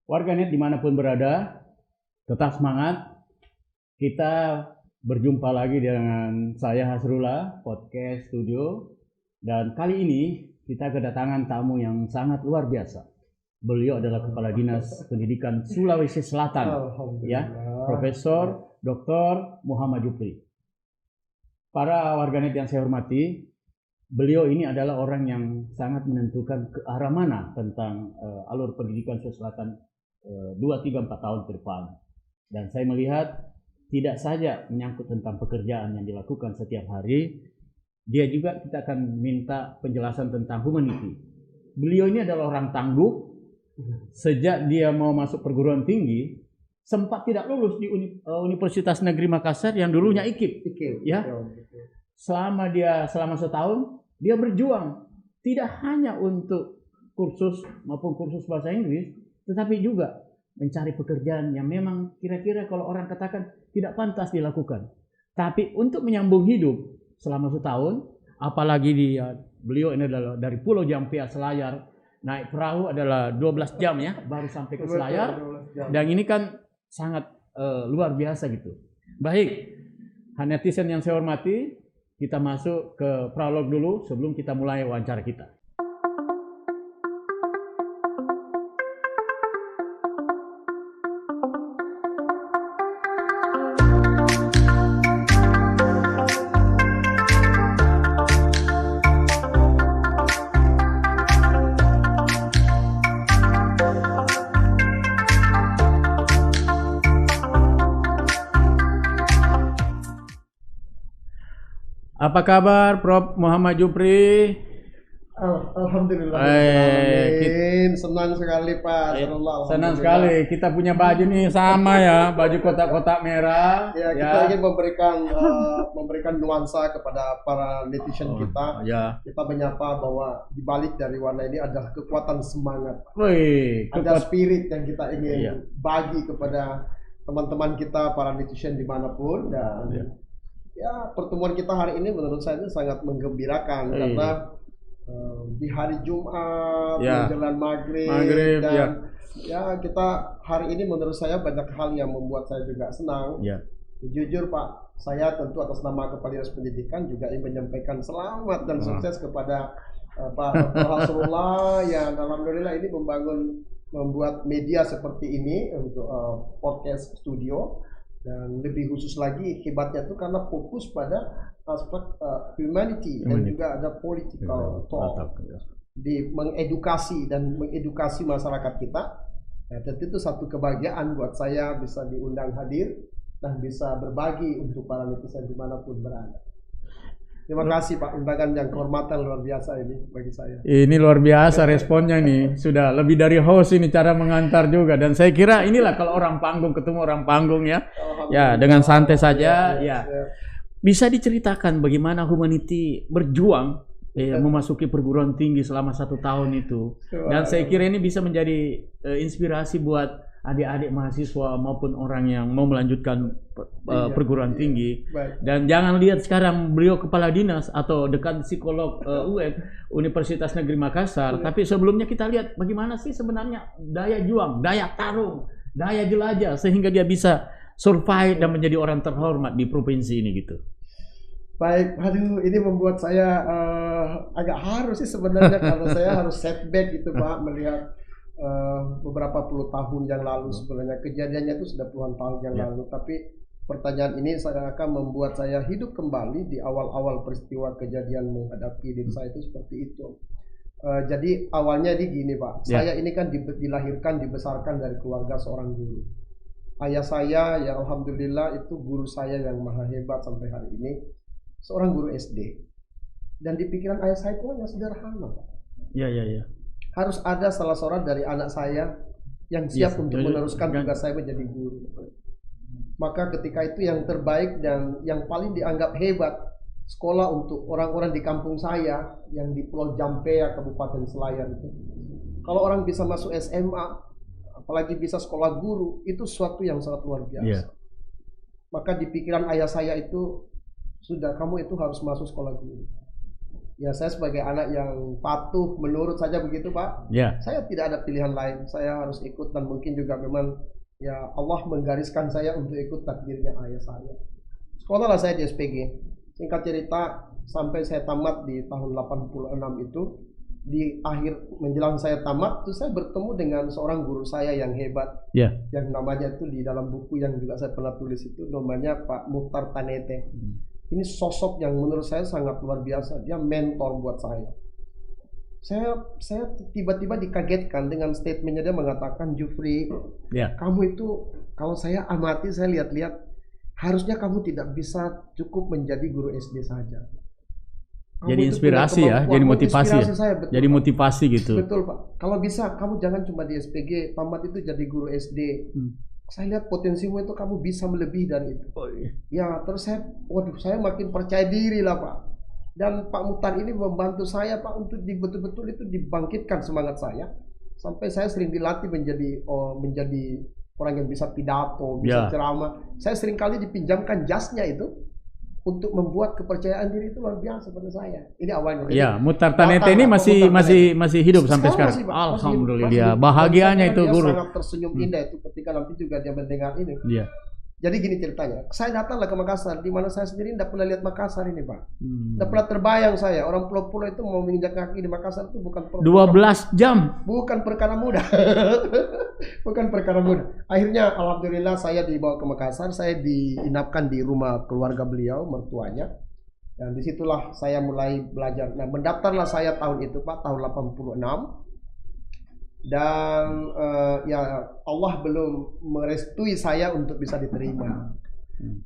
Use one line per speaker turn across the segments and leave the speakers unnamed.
Warganet dimanapun berada, tetap semangat. Kita berjumpa lagi dengan saya Hasrullah, Podcast Studio. Dan kali ini kita kedatangan tamu yang sangat luar biasa. Beliau adalah Kepala Dinas Pendidikan Sulawesi Selatan, ya, Profesor Dr. Muhammad Jupri. Para warganet yang saya hormati, beliau ini adalah orang yang sangat menentukan ke arah mana tentang alur pendidikan Sulawesi Selatan 2, 3, 4 tahun ke depan. Dan saya melihat tidak saja menyangkut tentang pekerjaan yang dilakukan setiap hari, dia juga kita akan minta penjelasan tentang humanity. Beliau ini adalah orang tangguh. Sejak dia mau masuk perguruan tinggi, sempat tidak lulus di Universitas Negeri Makassar yang dulunya IKIP. Ya. Selama setahun dia berjuang tidak hanya untuk kursus maupun kursus bahasa Inggris, tetapi juga mencari pekerjaan yang memang kira-kira kalau orang katakan tidak pantas dilakukan. Tapi untuk menyambung hidup selama setahun, apalagi beliau ini adalah dari Pulau Jampia Selayar, naik perahu adalah 12 jam ya, baru sampai ke Selayar. Dan ini kan sangat luar biasa gitu. Baik, netizen yang saya hormati, kita masuk ke prolog dulu sebelum kita mulai wawancara kita. Apa kabar Prof. Muhammad Jupri?
Alhamdulillah. Senang sekali Pak.
Senang sekali. Kita punya baju nih sama ya, baju kotak-kotak merah.
Ya, kita ingin memberikan nuansa kepada para netizen kita.
Ya.
Kita menyapa bahwa di balik dari warna ini adalah kekuatan semangat.
Ada
spirit yang kita ingin bagi kepada teman-teman kita, para netizen dimanapun. Dan ya, pertemuan kita hari ini menurut saya itu sangat menggembirakan karena di hari Jumat, menjelang maghrib dan kita hari ini menurut saya banyak hal yang membuat saya juga senang. Jujur Pak, saya tentu atas nama Kepala Dinas Pendidikan juga ingin menyampaikan selamat dan sukses kepada Pak Hasrullah yang alhamdulillah ini membuat media seperti ini untuk podcast studio. Dan lebih khusus lagi hebatnya itu karena fokus pada aspek humanity dan juga ada political talk di mengedukasi masyarakat kita. Ya, tentu itu satu kebahagiaan buat saya bisa diundang hadir dan bisa berbagi untuk para netizen dimanapun berada. Terima kasih Pak, undangan yang kehormatan luar biasa ini bagi saya.
Ini luar biasa responnya nih, sudah lebih dari host ini cara mengantar juga. Dan saya kira inilah kalau orang panggung ketemu orang panggung ya, ya dengan santai saja ya. Bisa diceritakan bagaimana humanity berjuang memasuki perguruan tinggi selama 1 tahun itu. Dan saya kira ini bisa menjadi inspirasi buat adik-adik mahasiswa maupun orang yang mau melanjutkan perguruan tinggi. Dan jangan lihat sekarang beliau kepala dinas atau dekan psikolog UN Universitas Negeri Makassar, tapi sebelumnya kita lihat bagaimana sih sebenarnya daya juang, daya tarung, daya jelajah sehingga dia bisa survive dan menjadi orang terhormat di provinsi ini gitu.
Baik, aduh ini membuat saya agak haru sih sebenarnya karena saya harus setback gitu Pak melihat beberapa puluh tahun yang lalu sebenarnya kejadiannya itu sudah puluhan tahun yang lalu, tapi pertanyaan ini akan membuat saya hidup kembali di awal-awal peristiwa kejadian menghadapi diri saya itu seperti itu. Jadi awalnya gini Pak, saya ini kan dilahirkan dibesarkan dari keluarga seorang guru. Ayah saya ya alhamdulillah itu guru saya yang maha hebat sampai hari ini, seorang guru SD. Dan di pikiran ayah saya itu hanya sederhana Pak. Harus ada salah seorang dari anak saya yang siap untuk meneruskan tugas saya menjadi guru. Maka ketika itu yang terbaik dan yang paling dianggap hebat sekolah untuk orang-orang di kampung saya yang di Pulau Jampea, Kabupaten Selayar itu. Kalau orang bisa masuk SMA, apalagi bisa sekolah guru, itu sesuatu yang sangat luar biasa. Maka di pikiran ayah saya itu, sudah kamu itu harus masuk sekolah guru. Ya, saya sebagai anak yang patuh, menurut saja begitu, Pak.
Ya.
Saya tidak ada pilihan lain. Saya harus ikut dan mungkin juga memang ya Allah menggariskan saya untuk ikut takdirnya ayah saya. Sekolahlah saya di SPG. Singkat cerita, sampai saya tamat di tahun 86 itu, di akhir menjelang saya tamat, itu saya bertemu dengan seorang guru saya yang hebat.
Ya.
Yang namanya itu di dalam buku yang juga saya pernah tulis itu, namanya Pak Mukhtar Tanete. Ini sosok yang menurut saya sangat luar biasa. Dia mentor buat saya. Saya tiba-tiba dikagetkan dengan statementnya. Dia mengatakan, Jufri, kamu itu kalau saya amati, saya lihat-lihat, harusnya kamu tidak bisa cukup menjadi guru SD saja. Kamu
jadi inspirasi ya, jadi motivasi ya.
Saya, betul,
jadi
Pak.
motivasi gitu.
Betul, Pak. Kalau bisa, kamu jangan cuma di SPG, tamat itu jadi guru SD. Saya lihat potensimu itu, kamu bisa melebihi dari itu.
Oh, iya.
Ya, terus saya makin percaya diri lah, Pak. Dan Pak Mukhtar ini membantu saya, Pak, untuk betul-betul itu dibangkitkan semangat saya. Sampai saya sering dilatih menjadi orang yang bisa pidato, bisa ceramah. Saya sering kali dipinjamkan jasnya itu untuk membuat kepercayaan diri itu luar biasa pada saya. Ini awalnya.
Ya, Mukhtar Tanete ini masih hidup sampai sekarang. Alhamdulillah. Bahagianya itu guru.
Dia sangat tersenyum indah itu ketika nanti juga dia mendengar ini.
Iya.
Jadi gini ceritanya, saya datanglah ke Makassar, di mana saya sendiri tidak pernah lihat Makassar ini, Pak. Tidak pernah terbayang saya, orang pulau-pulau itu mau menginjak kaki di Makassar itu bukan
12 jam.
Bukan perkara mudah. Bukan perkara mudah. Akhirnya alhamdulillah saya dibawa ke Makassar, saya diinapkan di rumah keluarga beliau, mertuanya. Dan disitulah saya mulai belajar. Nah, mendaftarlah saya tahun itu, Pak, tahun 86. Dan ya Allah belum merestui saya untuk bisa diterima.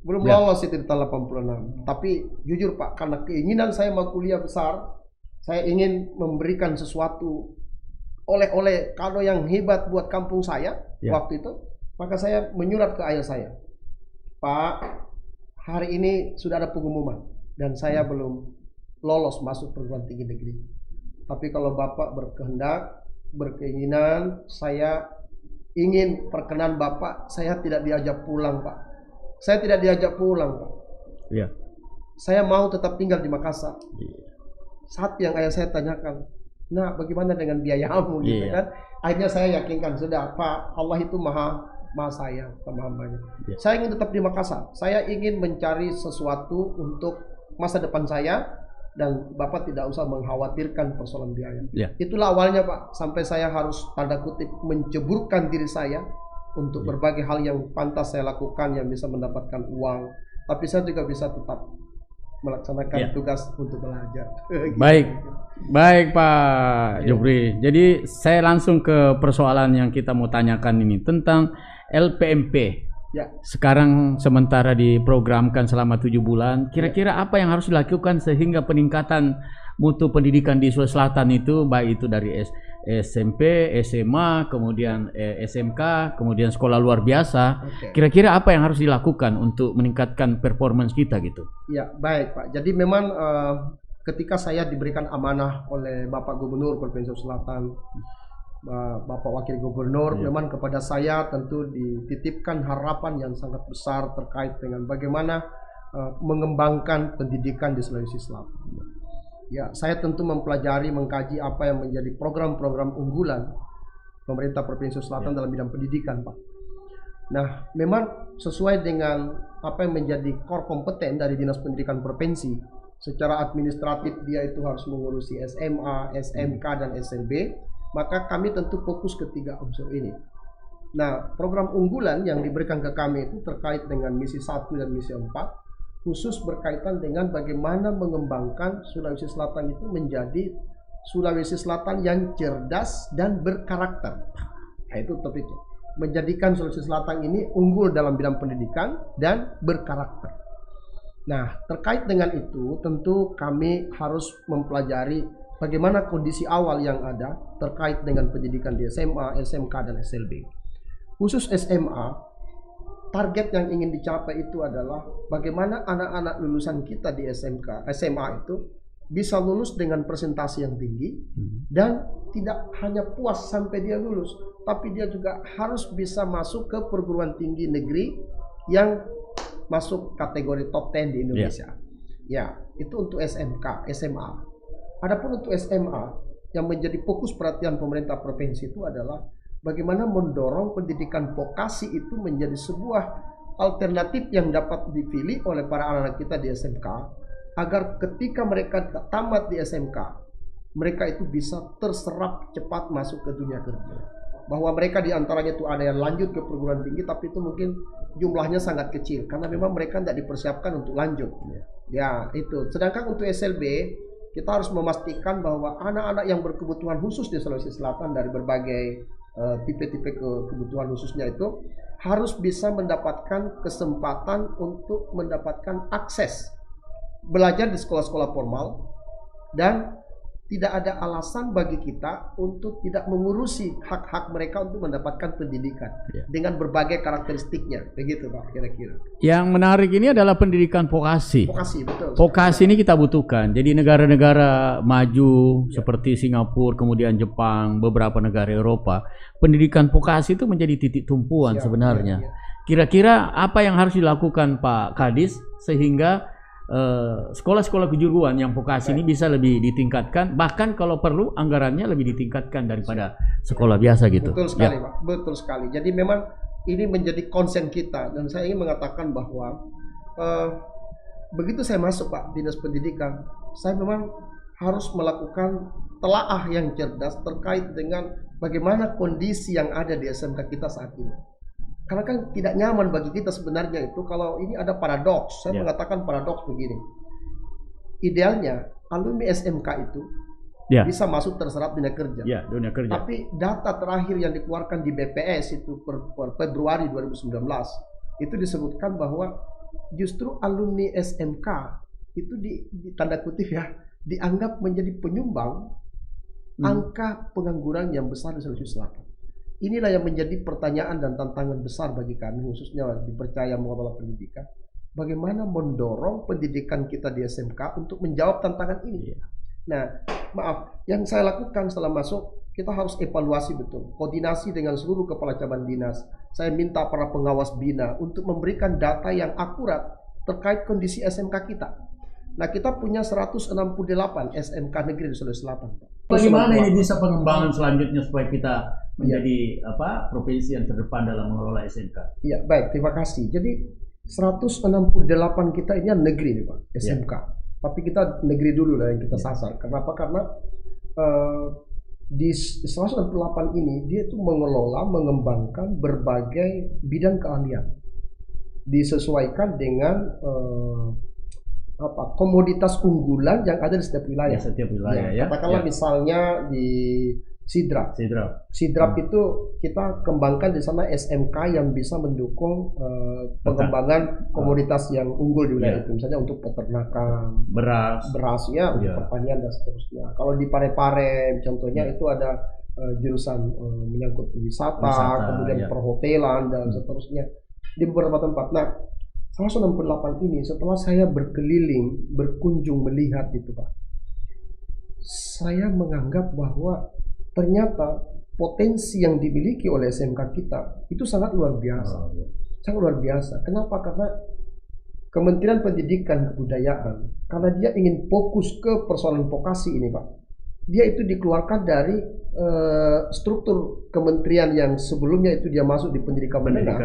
Belum lolos itu di tahun 86. Tapi jujur, Pak, karena keinginan saya mau kuliah besar, saya ingin memberikan sesuatu oleh-oleh kado yang hebat buat kampung saya waktu itu. Maka saya menyurat ke ayah saya, Pak, hari ini sudah ada pengumuman dan saya belum lolos masuk perguruan tinggi negeri. Tapi kalau Bapak berkeinginan, saya ingin perkenan Bapak, saya tidak diajak pulang, Pak. Saya tidak diajak pulang, Pak.
Iya.
Saya mau tetap tinggal di Makassar. Saat yang ayah saya tanyakan, nah bagaimana dengan biayamu gitu kan? Akhirnya saya yakinkan, sudah Pak, Allah itu maha sayang sama hambanya. Saya ingin tetap di Makassar. Saya ingin mencari sesuatu untuk masa depan saya. Dan Bapak tidak usah mengkhawatirkan persoalan biaya. Itulah awalnya, Pak. Sampai saya harus tanda kutip menceburkan diri saya untuk berbagai hal yang pantas saya lakukan yang bisa mendapatkan uang. Tapi saya juga bisa tetap melaksanakan tugas untuk belajar.
Baik Pak Jufri. Jadi saya langsung ke persoalan yang kita mau tanyakan ini tentang LPMP. Sekarang sementara diprogramkan selama 7 bulan, kira-kira apa yang harus dilakukan sehingga peningkatan mutu pendidikan di Sulawesi Selatan itu, baik itu dari SMP, SMA, kemudian SMK, kemudian sekolah luar biasa, kira-kira apa yang harus dilakukan untuk meningkatkan performance kita gitu? Ya,
baik Pak. Jadi memang ketika saya diberikan amanah oleh Bapak Gubernur Provinsi Selatan, Bapak Wakil Gubernur, memang kepada saya tentu dititipkan harapan yang sangat besar terkait dengan bagaimana mengembangkan pendidikan di Sulawesi Selatan. Ya, saya tentu mempelajari, mengkaji apa yang menjadi program-program unggulan pemerintah Provinsi Selatan dalam bidang pendidikan, Pak. Nah, memang sesuai dengan apa yang menjadi core kompeten dari Dinas Pendidikan Provinsi. Secara administratif dia itu harus mengurusi SMA, SMK, dan SLB. Maka kami tentu fokus ke 3 unsur ini. Nah, program unggulan yang diberikan ke kami itu terkait dengan misi 1 dan misi 4, khusus berkaitan dengan bagaimana mengembangkan Sulawesi Selatan itu menjadi Sulawesi Selatan yang cerdas dan berkarakter. Nah, itu topiknya. Menjadikan Sulawesi Selatan ini unggul dalam bidang pendidikan dan berkarakter. Nah, terkait dengan itu tentu kami harus mempelajari bagaimana kondisi awal yang ada terkait dengan pendidikan di SMA, SMK, dan SLB. Khusus SMA, target yang ingin dicapai itu adalah bagaimana anak-anak lulusan kita di SMA itu bisa lulus dengan presentasi yang tinggi dan tidak hanya puas sampai dia lulus, tapi dia juga harus bisa masuk ke perguruan tinggi negeri yang masuk kategori top 10 di Indonesia. Ya, itu untuk SMK, SMA. Adapun untuk SMA, yang menjadi fokus perhatian pemerintah provinsi itu adalah bagaimana mendorong pendidikan vokasi itu menjadi sebuah alternatif yang dapat dipilih oleh para anak-anak kita di SMK, agar ketika mereka tamat di SMK, mereka itu bisa terserap cepat masuk ke dunia kerja. Bahwa mereka diantaranya itu ada yang lanjut ke perguruan tinggi, tapi itu mungkin jumlahnya sangat kecil karena memang mereka tidak dipersiapkan untuk lanjut. Ya itu. Sedangkan untuk SLB, kita harus memastikan bahwa anak-anak yang berkebutuhan khusus di Sulawesi Selatan dari berbagai tipe-tipe kebutuhan khususnya itu harus bisa mendapatkan kesempatan untuk mendapatkan akses belajar di sekolah-sekolah formal, dan tidak ada alasan bagi kita untuk tidak mengurusi hak-hak mereka untuk mendapatkan pendidikan dengan berbagai karakteristiknya, begitu Pak kira-kira.
Yang menarik ini adalah pendidikan vokasi.
Vokasi, betul.
Vokasi ini kita butuhkan. Jadi negara-negara maju seperti Singapura, kemudian Jepang, beberapa negara Eropa, pendidikan vokasi itu menjadi titik tumpuan sebenarnya. Kira-kira apa yang harus dilakukan Pak Kadis sehingga sekolah-sekolah kejuruan yang vokasi ini bisa lebih ditingkatkan, bahkan kalau perlu anggarannya lebih ditingkatkan daripada sekolah biasa gitu.
Betul sekali Pak, betul sekali. Jadi memang ini menjadi konsen kita, dan saya ingin mengatakan bahwa begitu saya masuk Pak Dinas Pendidikan, saya memang harus melakukan telaah yang cerdas terkait dengan bagaimana kondisi yang ada di SMK kita saat ini. Karena kan tidak nyaman bagi kita sebenarnya itu kalau ini ada paradoks. Saya mengatakan paradoks begini. Idealnya alumni SMK itu bisa masuk terserap dunia kerja.
Dunia kerja.
Tapi data terakhir yang dikeluarkan di BPS itu per Februari 2019 itu disebutkan bahwa justru alumni SMK itu di tanda kutip dianggap menjadi penyumbang angka pengangguran yang besar di Sulawesi Selatan. Inilah yang menjadi pertanyaan dan tantangan besar bagi kami, khususnya dipercaya mengelola pendidikan. Bagaimana mendorong pendidikan kita di SMK untuk menjawab tantangan ini? Nah, maaf, yang saya lakukan setelah masuk, kita harus evaluasi betul, koordinasi dengan seluruh kepala cabang dinas. Saya minta para pengawas bina untuk memberikan data yang akurat terkait kondisi SMK kita. Nah, kita punya 168 SMK negeri di Sulawesi Selatan.
Bagaimana ini bisa pengembangan selanjutnya supaya kita menjadi provinsi yang terdepan dalam mengelola SMK?
Iya, baik, terima kasih. Jadi 168 kita ini negeri nih Pak, SMK. Tapi kita negeri dulu lah yang kita sasar. Kenapa? Karena di 168 ini dia itu mengelola, mengembangkan berbagai bidang keahlian. Disesuaikan dengan komoditas unggulan yang ada di setiap wilayah. Katakanlah misalnya di Sidrap itu kita kembangkan di sana SMK yang bisa mendukung pengembangan komoditas yang unggul di wilayah itu, misalnya untuk peternakan, beras pertanian dan seterusnya. Kalau di Parepare contohnya itu ada jurusan menyangkut wisata, kemudian perhotelan dan seterusnya di beberapa tempat. Nah, 168 ini setelah saya berkeliling, berkunjung, melihat itu Pak, saya menganggap bahwa ternyata potensi yang dimiliki oleh SMK kita itu sangat luar biasa. Sangat luar biasa. Kenapa? Karena Kementerian Pendidikan dan Kebudayaan, karena dia ingin fokus ke persoalan vokasi ini Pak, dia itu dikeluarkan dari struktur kementerian yang sebelumnya itu dia masuk di pendidikan menengah.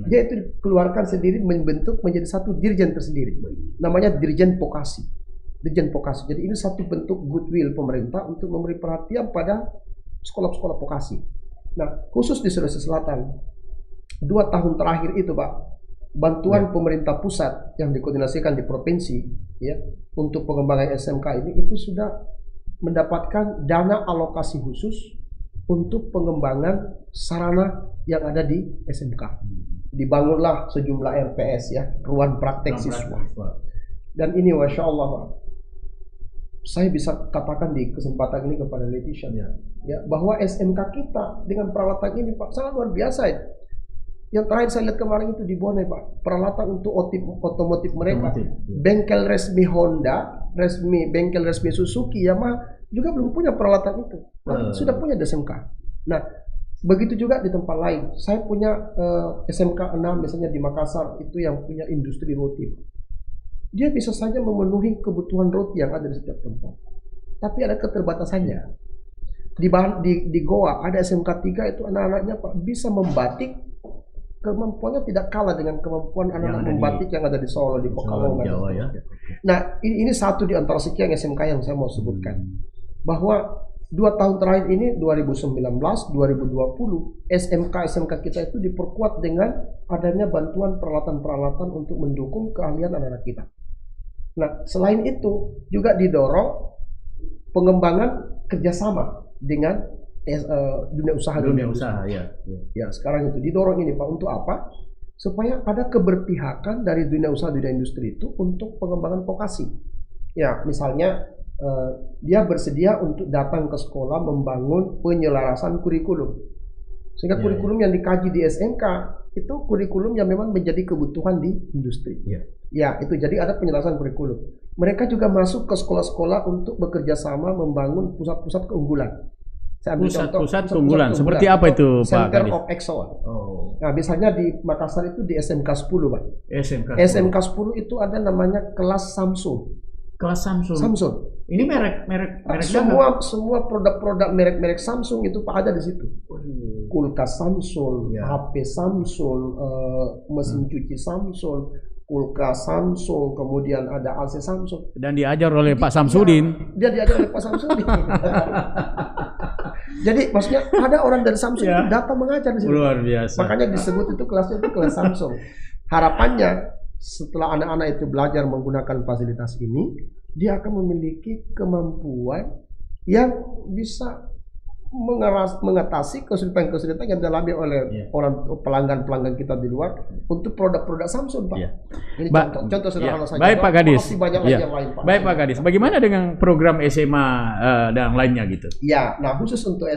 Dia itu dikeluarkan sendiri, membentuk menjadi satu dirjen tersendiri, namanya Dirjen Vokasi. Dirjen Vokasi. Jadi ini satu bentuk goodwill pemerintah untuk memberi perhatian pada sekolah-sekolah vokasi. Nah, khusus di Sulawesi Selatan, 2 tahun terakhir itu Pak, bantuan pemerintah pusat yang dikoordinasikan di provinsi untuk pengembangan SMK ini itu sudah mendapatkan dana alokasi khusus untuk pengembangan sarana yang ada di SMK. Dibangunlah sejumlah RPS ruang praktek siswa. Dan ini Masya Allah Pak, saya bisa katakan di kesempatan ini kepada Leticia bahwa SMK kita dengan peralatan ini Pak sangat luar biasa Yang terakhir saya lihat kemarin itu di Bone Pak, peralatan untuk otomotif mereka. Bengkel resmi Honda, bengkel resmi Suzuki, Yamaha juga belum punya peralatan itu. Sudah punya SMK. Nah, begitu juga di tempat lain. Saya punya SMK 6 misalnya di Makassar itu yang punya industri roti. Dia bisa saja memenuhi kebutuhan roti yang ada di setiap tempat. tapi ada keterbatasannya. Di Goa ada SMK 3 itu anak-anaknya Pak bisa membatik, kemampuannya tidak kalah dengan kemampuan anak-anak membatik yang ada di Solo, di Pekalongan.
Jawa ya.
Nah, ini satu di antara sekian SMK yang saya mau sebutkan. Bahwa 2 tahun terakhir ini 2019, 2020 SMK kita itu diperkuat dengan adanya bantuan peralatan-peralatan untuk mendukung keahlian anak-anak kita. Nah, selain itu juga didorong pengembangan kerjasama dengan dunia usaha. Ya, sekarang itu didorong ini Pak untuk apa? Supaya ada keberpihakan dari dunia usaha, dunia industri itu untuk pengembangan vokasi. Ya, misalnya dia bersedia untuk datang ke sekolah membangun penyelarasan kurikulum. Sehingga kurikulum yang dikaji di SMK itu kurikulum yang memang menjadi kebutuhan di industri. Ya, itu jadi ada penyelarasan kurikulum. Mereka juga masuk ke sekolah-sekolah untuk bekerja sama membangun pusat-pusat keunggulan.
Pusat keunggulan. Seperti apa itu Pak
Center
Kadis?
of Excellence. Nah, misalnya di Makassar itu di SMK 10 Pak. SMK 10 itu ada namanya kelas Samsung.
Kelas Samsung. Ini merek
semua produk-produk merek Samsung itu Pak ada di situ. Kulkas Samsung, HP Samsung, mesin cuci Samsung, kulkas Samsung, kemudian ada AC Samsung.
Dan diajar oleh Pak Samsudin.
Dia diajar oleh Pak Samsudin. Jadi maksudnya ada orang dari Samsung itu datang mengajar di situ.
Luar biasa.
Makanya disebut itu kelasnya itu kelas Samsung. Harapannya setelah anak-anak itu belajar menggunakan fasilitas ini, dia akan memiliki kemampuan yang bisa mengatasi kesulitan-kesulitan yang dialami oleh orang pelanggan-pelanggan kita di luar untuk produk-produk Samsung, Pak. Ini contoh sederhana saja.
Baik Pak Kadis.
Masih banyak lagi yang lain, Pak.
Baik Pak Kadis. Bagaimana dengan program SMA dan lainnya gitu?
Ya, nah khusus untuk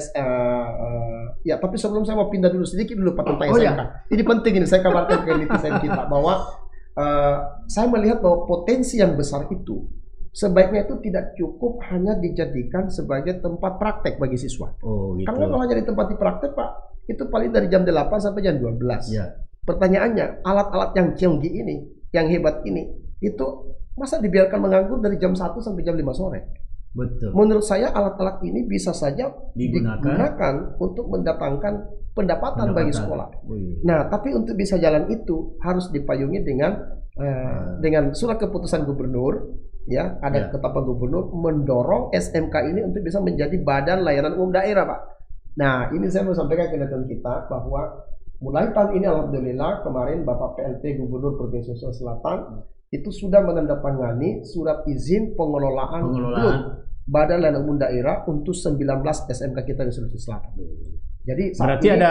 ya, tapi sebelum saya mau pindah dulu sedikit dulu Pak tentang SMK. Ini penting ini saya kabarkan ke netizen kita bahwa saya melihat bahwa potensi yang besar itu sebaiknya itu tidak cukup hanya dijadikan sebagai tempat praktek bagi siswa.
Gitu.
Karena kalau jadi tempat praktek Pak, itu paling dari jam 8 sampai jam 12. Pertanyaannya, alat-alat yang canggih ini, yang hebat ini, itu masa dibiarkan menganggur dari jam 1 sampai jam 5 sore?
Betul.
Menurut saya alat-alat ini bisa saja digunakan untuk mendatangkan pendapatan bagi sekolah. Nah, tapi untuk bisa jalan itu harus dipayungi dengan surat keputusan gubernur. Ya, ada ketetapan gubernur mendorong SMK ini untuk bisa menjadi badan layanan umum daerah, Pak. Nah, ini saya mau sampaikan ke netizen kita bahwa mulai tahun ini alhamdulillah kemarin Bapak PLT Gubernur Provinsi Sulawesi Selatan itu sudah menandatangani surat izin pengelolaan badan layanan umum daerah untuk 19 SMK kita di Sulawesi Selatan. Jadi
berarti ini,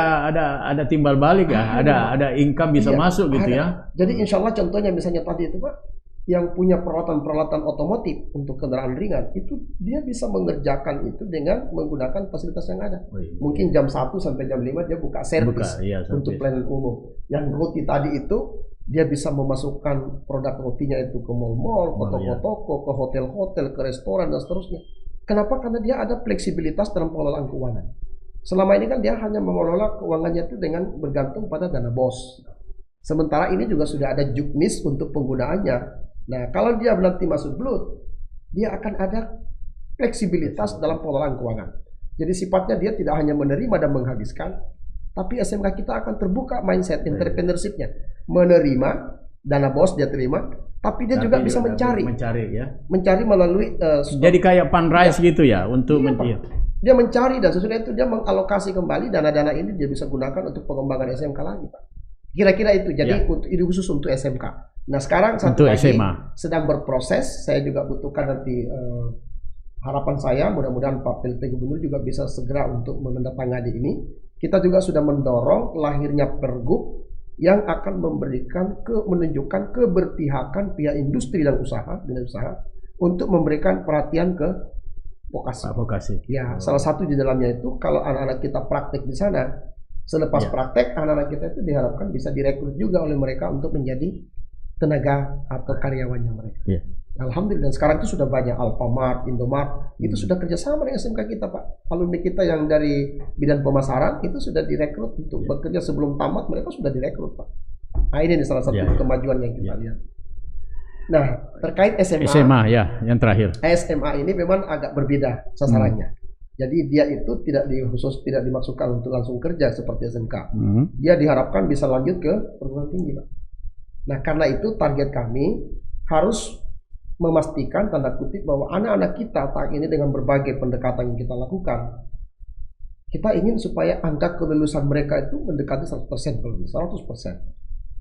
ada timbal balik ya, ada income bisa masuk gitu ya.
Jadi insya Allah contohnya misalnya tadi itu Pak, yang punya peralatan-peralatan otomotif untuk kendaraan ringan itu dia bisa mengerjakan itu dengan menggunakan fasilitas yang ada. Mungkin jam 1 sampai jam 5 dia buka servis untuk pelayanan umum. Yang roti tadi itu dia bisa memasukkan produk rotinya itu ke mall-mall, ke toko-toko, ke hotel-hotel, ke restoran dan seterusnya. Kenapa? Karena dia ada fleksibilitas dalam pengelolaan keuangan. Selama ini kan dia hanya mengelola keuangannya itu dengan bergantung pada dana BOS. Sementara ini juga sudah ada juknis untuk penggunaannya. Nah, kalau dia nanti masuk BLUT, dia akan ada fleksibilitas dalam pengelolaan keuangan. Jadi sifatnya dia tidak hanya menerima dan menghabiskan, tapi SMK kita akan terbuka mindset entrepreneurship-nya. Menerima, dana BOS dia terima, tapi dia juga bisa mencari melalui
jadi kayak fundraise gitu ya untuk
dia mencari dan sesudah itu dia mengalokasi kembali dana-dana ini dia bisa gunakan untuk pengembangan SMK lagi, Pak. Kira-kira itu. Jadi ini khusus untuk SMK. Nah, sekarang satu lagi sedang berproses. Saya juga butuhkan nanti harapan saya mudah-mudahan Pak PLT Gubernur juga bisa segera untuk menandatangani ini. Kita juga sudah mendorong lahirnya pergub yang akan menunjukkan keberpihakan pihak industri dan usaha untuk memberikan perhatian ke vokasi. Ya, salah satu di dalamnya itu kalau anak-anak kita praktek di sana, selepas praktek anak-anak kita itu diharapkan bisa direkrut juga oleh mereka untuk menjadi tenaga atau karyawannya mereka. Alhamdulillah, dan sekarang itu sudah banyak Alfamart, Indomart, itu sudah kerjasama dengan SMK kita, Pak. Alumni kita yang dari bidang pemasaran itu sudah direkrut untuk bekerja sebelum tamat, mereka sudah direkrut, Pak. Nah, ini salah satu kemajuan yang kita lihat. Nah, terkait SMA,
SMA ya, yang terakhir.
SMA ini memang agak berbeda sasarannya. Jadi dia itu tidak dimaksudkan untuk langsung kerja seperti SMK. Dia diharapkan bisa lanjut ke perguruan tinggi, Pak. Nah, karena itu target kami harus memastikan tanda kutip bahwa anak-anak kita saat ini dengan berbagai pendekatan yang kita lakukan, kita ingin supaya angka kelulusan mereka itu mendekati 100%, kalau bisa 100%.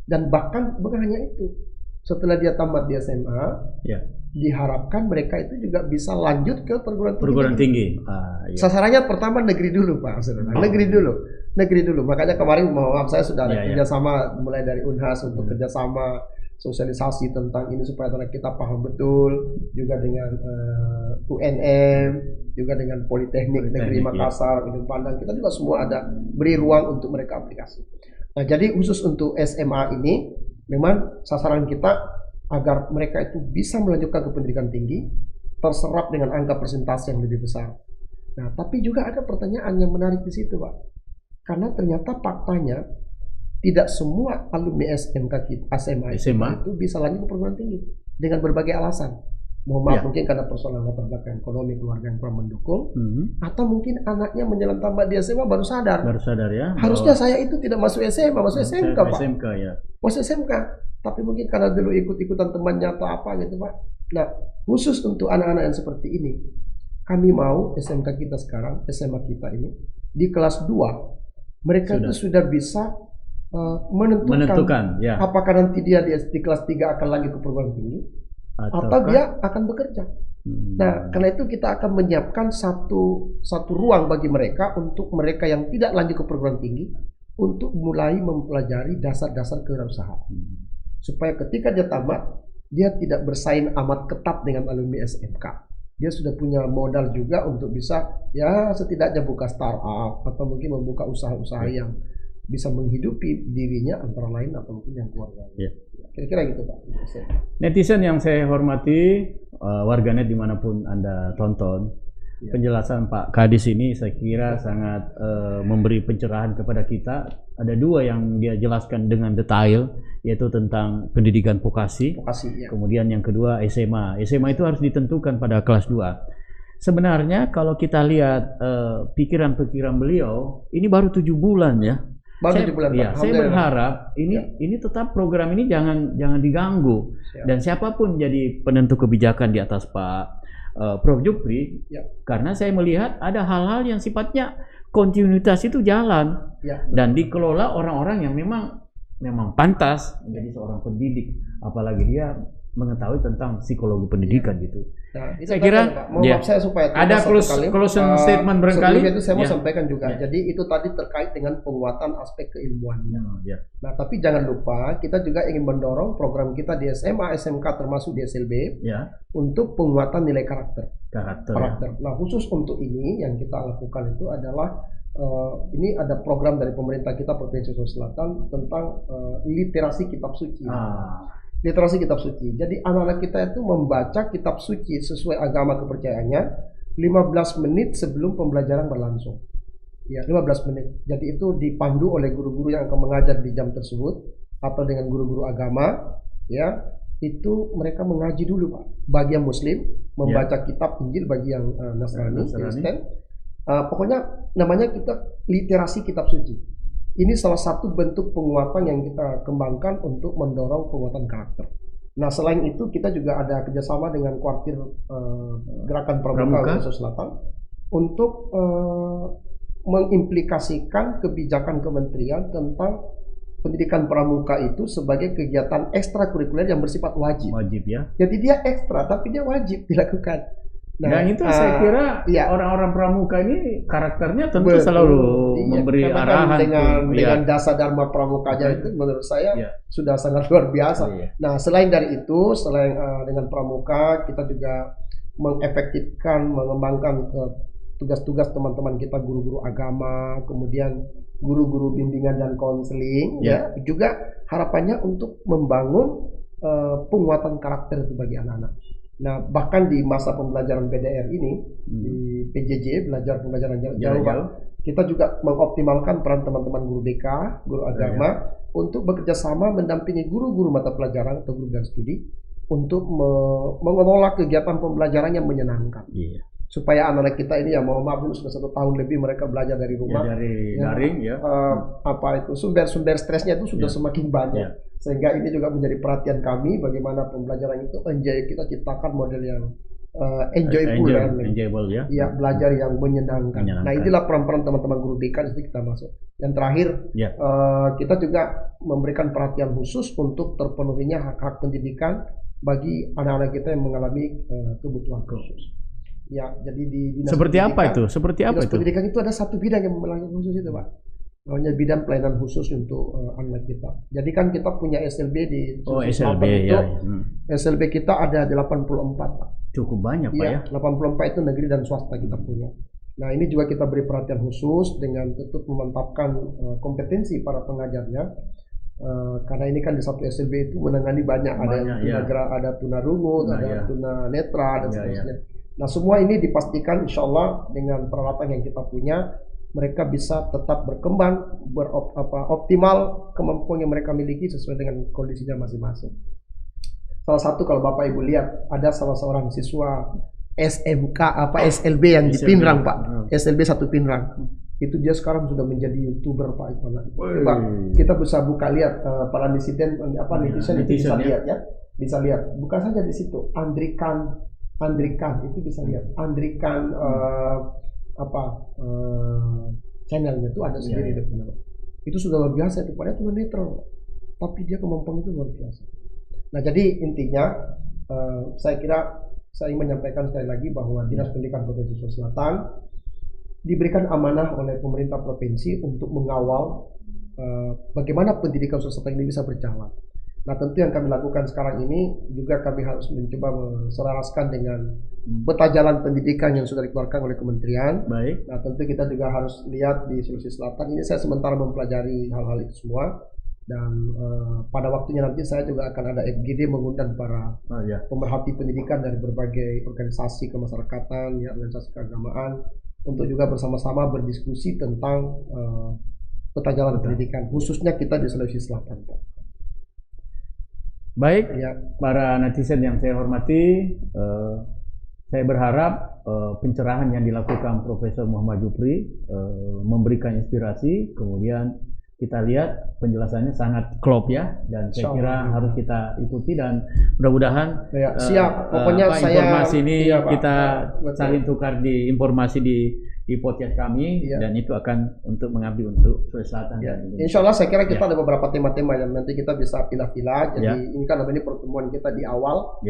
Dan bahkan bukan hanya itu. Setelah dia tamat di SMA, diharapkan mereka itu juga bisa lanjut ke perguruan tinggi. Sasarannya pertama negeri dulu, Pak. Negeri dulu. Makanya kemarin maaf saya sudah ada kerjasama mulai dari Unhas untuk kerjasama sosialisasi tentang ini supaya kita paham betul, juga dengan UNM, juga dengan Politeknik Negeri Makassar, Ujung Pandang. Kita juga semua ada beri ruang untuk mereka aplikasi. Nah, jadi khusus untuk SMA ini memang sasaran kita agar mereka itu bisa melanjutkan ke pendidikan tinggi, terserap dengan angka persentase yang lebih besar. Nah, tapi juga ada pertanyaan yang menarik di situ, Pak. Karena ternyata faktanya tidak semua alumni SMK SMA itu bisa lanjut ke perguruan tinggi dengan berbagai alasan. Mohon maaf, mungkin karena persoalan latar belakang ekonomi keluarga yang kurang mendukung, atau mungkin anaknya menjelang tamat di SMA baru sadar ya. Harusnya saya itu tidak masuk SMA, masuk SMK, Pak. Masuk SMK, tapi mungkin karena dulu ikut-ikutan temannya atau apa gitu, Pak. Nah, khusus untuk anak-anak yang seperti ini, kami mau SMK kita sekarang, SMA kita ini di kelas 2 mereka itu sudah bisa menentukan apakah nanti dia di kelas 3 akan lagi ke perguruan tinggi atau dia akan bekerja. Nah, karena itu kita akan menyiapkan satu ruang bagi mereka, untuk mereka yang tidak lanjut ke perguruan tinggi untuk mulai mempelajari dasar-dasar kewirausahaan. Supaya ketika dia tamat, dia tidak bersaing amat ketat dengan alumni SMK. Dia sudah punya modal juga untuk bisa setidaknya buka startup atau mungkin membuka usaha-usaha yang bisa menghidupi dirinya, antara lain atau mungkin yang keluarganya. Kira-kira gitu, Pak.
Netizen yang saya hormati, warganet dimanapun Anda tonton, penjelasan Pak Kadis ini saya kira sangat memberi pencerahan kepada kita. Ada 2 yang dia jelaskan dengan detail, yaitu tentang pendidikan vokasi, kemudian yang kedua SMA. SMA itu harus ditentukan pada kelas 2. Sebenarnya kalau kita lihat pikiran-pikiran beliau, ini baru 7 bulan ya. Saya berharap ini tetap program ini jangan diganggu. Dan siapapun jadi penentu kebijakan di atas Pak Prof. Jupri, karena saya melihat ada hal-hal yang sifatnya kontinuitas itu jalan dan dikelola orang-orang yang memang pantas menjadi seorang pendidik, apalagi dia mengetahui tentang psikologi pendidikan gitu.
Nah,
saya kira
saya supaya
ada closing statement barangkali.
Itu saya mau sampaikan juga. Jadi itu tadi terkait dengan penguatan aspek keilmuannya. Nah, tapi jangan lupa kita juga ingin mendorong program kita di SMA, SMK termasuk di SLB untuk penguatan nilai karakter. Nah, khusus untuk ini yang kita lakukan itu adalah ini ada program dari pemerintah kita Provinsi Sulawesi Selatan tentang literasi kitab suci. Literasi kitab suci. Jadi anak-anak kita itu membaca kitab suci sesuai agama kepercayaannya 15 menit sebelum pembelajaran berlangsung. 15 menit. Jadi itu dipandu oleh guru-guru yang akan mengajar di jam tersebut atau dengan guru-guru agama, itu mereka mengaji dulu, Pak. Bagi yang Muslim membaca kitab Injil, bagi yang Nasrani, Kristen. Pokoknya namanya kita literasi kitab suci. Ini salah satu bentuk penguatan yang kita kembangkan untuk mendorong penguatan karakter. Nah, selain itu kita juga ada kerjasama dengan kuartir Gerakan Pramuka Sulawesi Selatan untuk mengimplikasikan kebijakan kementerian tentang pendidikan pramuka itu sebagai kegiatan ekstrakurikuler yang bersifat wajib. Jadi dia ekstra, tapi dia wajib dilakukan.
Nah, itu saya kira orang-orang pramuka ini karakternya tentu selalu memberi arahan
dengan dasar dharma pramukanya itu menurut saya sudah sangat luar biasa. Nah, selain dari itu, selain dengan pramuka, kita juga mengefektifkan, mengembangkan tugas-tugas teman-teman kita guru-guru agama, kemudian guru-guru bimbingan dan konseling, juga harapannya untuk membangun penguatan karakter itu bagi anak-anak. Nah, bahkan di masa pembelajaran PDR ini, di PJJ, pembelajaran jarak jauh, kita juga mengoptimalkan peran teman-teman guru BK, guru agama, untuk bekerja sama mendampingi guru-guru mata pelajaran atau guru dan studi untuk mengelola kegiatan pembelajaran yang menyenangkan.
Iya.
Supaya anak-anak kita ini ya, mohon maaf, sudah 1 tahun lebih mereka belajar dari rumah.
Ya, dari daring ya.
Apa itu sumber-sumber stresnya itu sudah semakin banyak. Sehingga ini juga menjadi perhatian kami bagaimana pembelajaran itu kita ciptakan model yang enjoyable
ya.
Ya, belajar yang menyenangkan. Nah, inilah peran-peran teman-teman guru BK di situ kita masuk. Yang terakhir, kita juga memberikan perhatian khusus untuk terpenuhinya hak-hak pendidikan bagi anak-anak kita yang mengalami kebutuhan khusus. Ya, jadi di dinas
seperti apa itu? Seperti apa
dinas
itu?
Pendidikan itu ada satu bidang yang melayani khusus itu, Pak. Namanya bidang pelayanan khusus untuk anak kita. Jadi kan kita punya SLB di
SLB
itu,
ya.
SLB kita ada 84, Pak.
Cukup banyak, Pak ya.
84 itu negeri dan swasta kita punya. Nah, ini juga kita beri perhatian khusus dengan tetap memantapkan kompetensi para pengajarnya. Karena ini kan di satu SLB itu menangani banyak, ada yang ada tunarungu, ada tunanetra dan seterusnya. Nah, semua ini dipastikan insya Allah dengan peralatan yang kita punya, mereka bisa tetap berkembang, optimal kemampuan yang mereka miliki sesuai dengan kondisinya masing-masing. Salah satu kalau Bapak Ibu lihat, ada salah seorang siswa SMK SLB yang di Pinrang, Pak. SLB 1 Pinrang. Itu dia sekarang sudah menjadi YouTuber, Pak. Coba kita bisa buka lihat para netizen itu bisa lihat ya. Bisa lihat. Buka saja di situ Andrikan itu bisa lihat. Andrikan channelnya itu ada sendiri itu sudah luar biasa itu, padahal cuma netral, tapi dia kemampuan itu luar biasa. Nah, jadi intinya saya kira saya ingin menyampaikan sekali lagi bahwa Dinas Pendidikan Provinsi Sulawesi Selatan diberikan amanah oleh pemerintah provinsi untuk mengawal bagaimana pendidikan Sulawesi Selatan ini bisa berjalan. Nah, tentu yang kami lakukan sekarang ini juga kami harus mencoba menselaraskan dengan peta jalan pendidikan yang sudah dikeluarkan oleh kementerian.
Baik.
Nah, tentu kita juga harus lihat di Sulawesi Selatan ini, saya sementara mempelajari hal-hal itu semua, dan pada waktunya nanti saya juga akan ada FGD mengundang para pemerhati pendidikan dari berbagai organisasi kemasyarakatan, organisasi keagamaan, untuk juga bersama-sama berdiskusi tentang peta jalan pendidikan, khususnya kita di Sulawesi Selatan, Pak.
Baik, para netizen yang saya hormati, saya berharap pencerahan yang dilakukan Profesor Muhammad Jupri memberikan inspirasi, kemudian kita lihat penjelasannya sangat klop ya, dan saya kira harus kita ikuti, dan mudah-mudahan
siap. Pokoknya
informasi ini kita saling tukar di informasi di podcast kami, dan itu akan untuk mengabdi untuk Sulawesi Selatan.
Insya Allah saya kira kita ada beberapa tema-tema yang nanti kita bisa pilah-pilah. Jadi ini kan ini pertemuan kita di awal.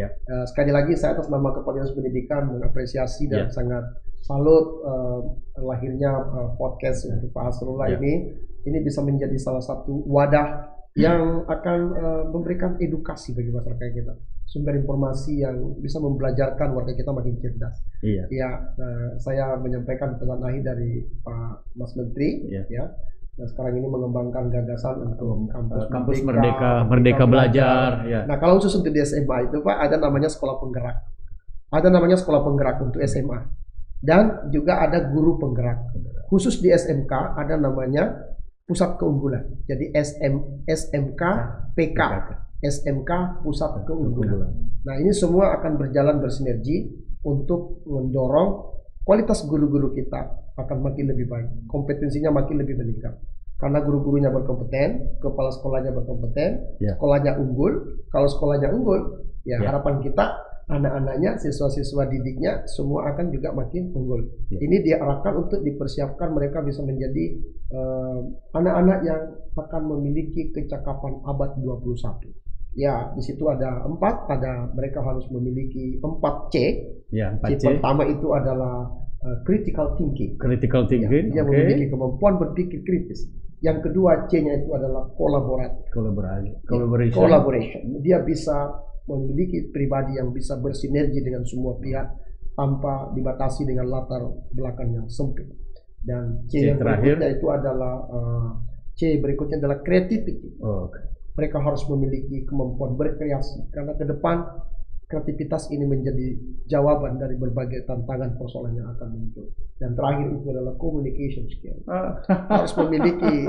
Sekali lagi saya atas nama Kepala Dinas Pendidikan mengapresiasi dan sangat salut lahirnya podcast untuk Pak Hasrullah ini bisa menjadi salah satu wadah yang akan memberikan edukasi bagi masyarakat kita, sumber informasi yang bisa membelajarkan warga kita makin cerdas. Saya menyampaikan pesan akhir dari Pak Mas Menteri, yang sekarang ini mengembangkan gagasan untuk
kampus Merdeka Belajar.
Nah, kalau khusus untuk di SMA itu, Pak, ada namanya sekolah penggerak. Ada namanya sekolah penggerak untuk SMA. Dan juga ada guru penggerak. Khusus di SMK ada namanya pusat keunggulan. Jadi SMK PK. SMK pusat keunggulan. Nah, ini semua akan berjalan bersinergi untuk mendorong kualitas guru-guru kita akan makin lebih baik, kompetensinya makin lebih meningkat. Karena guru-gurunya berkompeten, kepala sekolahnya berkompeten, sekolahnya unggul. Kalau sekolahnya unggul, harapan kita anak-anaknya, siswa-siswa didiknya semua akan juga makin unggul. Ini diarahkan untuk dipersiapkan mereka bisa menjadi anak-anak yang akan memiliki kecakapan abad 21. Ya, di situ ada 4, mereka harus memiliki 4 C. C pertama itu adalah critical thinking. Dia memiliki kemampuan berpikir kritis. Yang kedua C-nya itu adalah collaboration. Dia bisa memiliki pribadi yang bisa bersinergi dengan semua pihak tanpa dibatasi dengan latar belakang yang sempit. Dan C yang berikutnya itu adalah creativity. Mereka harus memiliki kemampuan berkreasi, karena ke depan kreativitas ini menjadi jawaban dari berbagai tantangan persoalan yang akan muncul. Dan terakhir itu adalah communication skill. Harus memiliki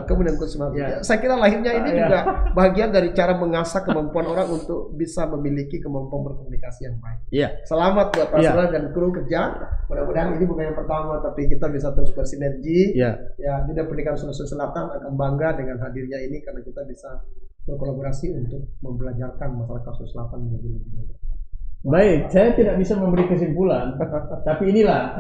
kemudian
Ya.
saya kira lahirnya ini
Ya.
juga bagian dari cara mengasah kemampuan orang untuk bisa memiliki kemampuan berkomunikasi yang baik.
Iya.
Selamat buat Pak
Ya.
Sela dan kru kerja. Mudah-mudahan ini bukan yang pertama, tapi kita bisa terus bersinergi.
Ya.
Ya, Dinas Pendidikan Sulawesi Selatan akan bangga dengan hadirnya ini karena kita bisa berkolaborasi untuk membelajarkan masyarakat Sulawesi Selatan menjadi lebih baik.
Baik, saya tidak bisa memberi kesimpulan, tapi inilah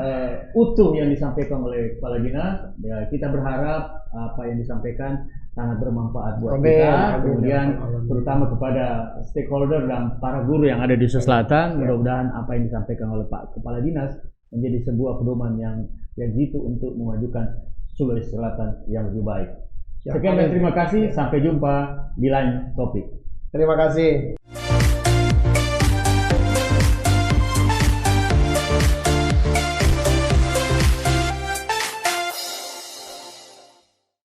utuh yang disampaikan oleh Kepala Dinas. Ya, kita berharap apa yang disampaikan sangat bermanfaat buat
Amin,
kita,
amin,
kemudian
amin.
terutama kepada stakeholder dan para guru yang ada di Sulawesi Selatan. Mudah-mudahan apa yang disampaikan oleh Pak Kepala Dinas menjadi sebuah pedoman yang jitu untuk memajukan Sulawesi Selatan yang lebih baik.
Ya,
Sekian dan
amin.
terima kasih. Sampai jumpa di lain topik.
Terima kasih.